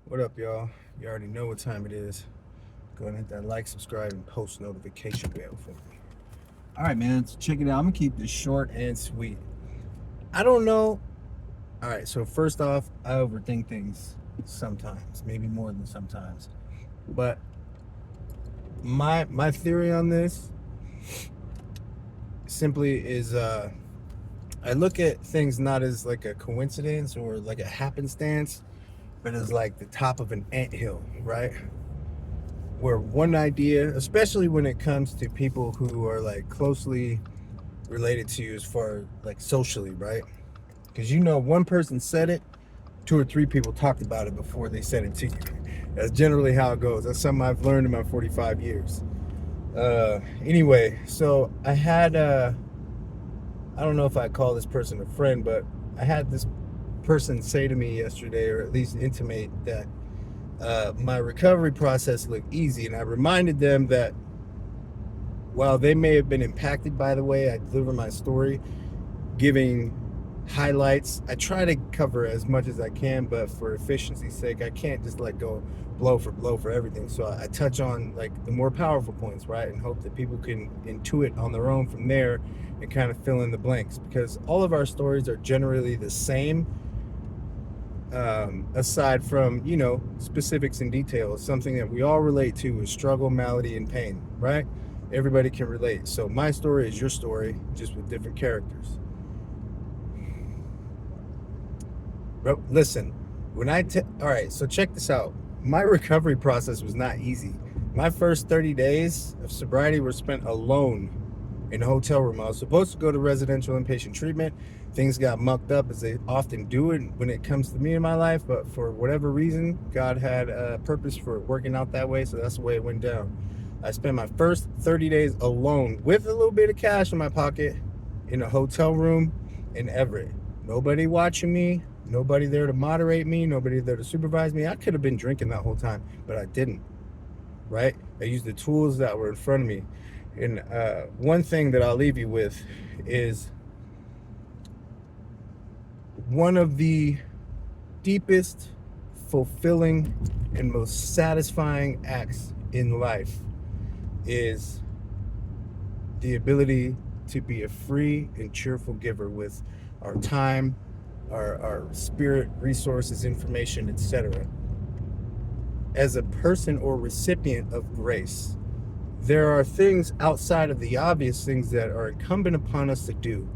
What up, y'all? You already know what time it is. Go ahead and hit that like, subscribe, and post notification bell for me. All right, man. So check it out. I'm gonna keep this short and sweet. I don't know. All right. So first off, I overthink things sometimes, maybe more than sometimes. But my theory on this simply is I look at things not as like a coincidence or like a happenstance, but as like the top of an anthill, right? Where one idea, especially when it comes to people who are like closely related to you as far like socially, right? Because one person said it, two or three people talked about it before they said it to you. That's generally how it goes. That's something I've learned in my 45 years. Anyway, so I don't know if I call this person a friend, but I had this person say to me yesterday, or at least intimate that my recovery process looked easy. And I reminded them that while they may have been impacted by the way I deliver my story, giving highlights, I try to cover as much as I can, but for efficiency's sake, I can't just let go blow for everything. So I touch on like the more powerful points, right? And hope that people can intuit on their own from there and kind of fill in the blanks, because all of our stories are generally the same, aside from specifics and details. Something that we all relate to is struggle, malady, and pain, right? Everybody can relate. So my story is your story, just with different characters. But listen, all right, so check this out. My recovery process was not easy. My first 30 days of sobriety were spent alone in a hotel room. I was supposed to go to residential inpatient treatment. Things got mucked up, as they often do it when it comes to me in my life, but for whatever reason, God had a purpose for it working out that way, so that's the way it went down. I spent my first 30 days alone with a little bit of cash in my pocket in a hotel room in Everett. Nobody watching me, nobody there to moderate me, nobody there to supervise me. I could have been drinking that whole time, but I didn't, right? I used the tools that were in front of me. And one thing that I'll leave you with is one of the deepest, fulfilling, and most satisfying acts in life is the ability to be a free and cheerful giver with our time, our spirit, resources, information, etc. As a person or recipient of grace, there are things outside of the obvious things that are incumbent upon us to do.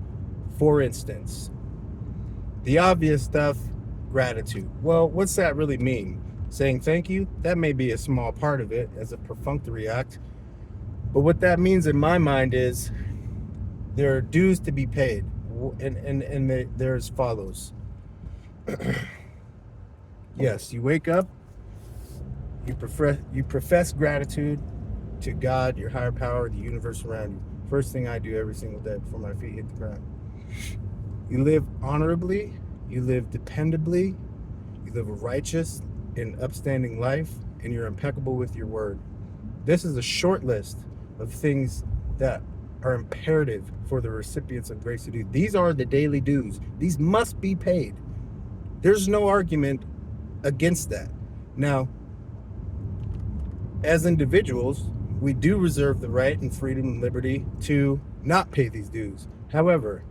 For instance, the obvious stuff, gratitude. Well, what's that really mean? Saying thank you? That may be a small part of it as a perfunctory act. But what that means in my mind is there are dues to be paid. And they're as follows. Yes, you wake up, you profess gratitude to God, your higher power, the universe around you. First thing I do every single day before my feet hit the ground. You live honorably, you live dependably, you live a righteous and upstanding life, and you're impeccable with your word. This is a short list of things that are imperative for the recipients of grace to do. These are the daily dues. These must be paid. There's no argument against that. Now, as individuals, we do reserve the right and freedom and liberty to not pay these dues. However,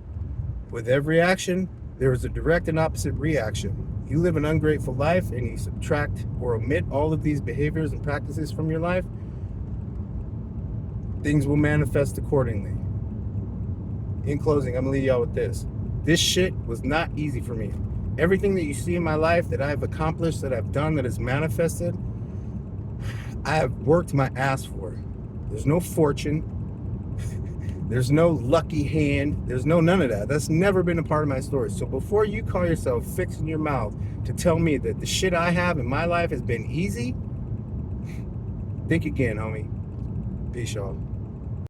with every action, there is a direct and opposite reaction. You live an ungrateful life and you subtract or omit all of these behaviors and practices from your life, things will manifest accordingly. In closing, I'm gonna leave y'all with this. This shit was not easy for me. Everything that you see in my life that I've accomplished, that I've done, that has manifested, I have worked my ass for. There's no fortune. There's no lucky hand. There's none of that. That's never been a part of my story. So before you call yourself fixing your mouth to tell me that the shit I have in my life has been easy, think again, homie. Peace, y'all.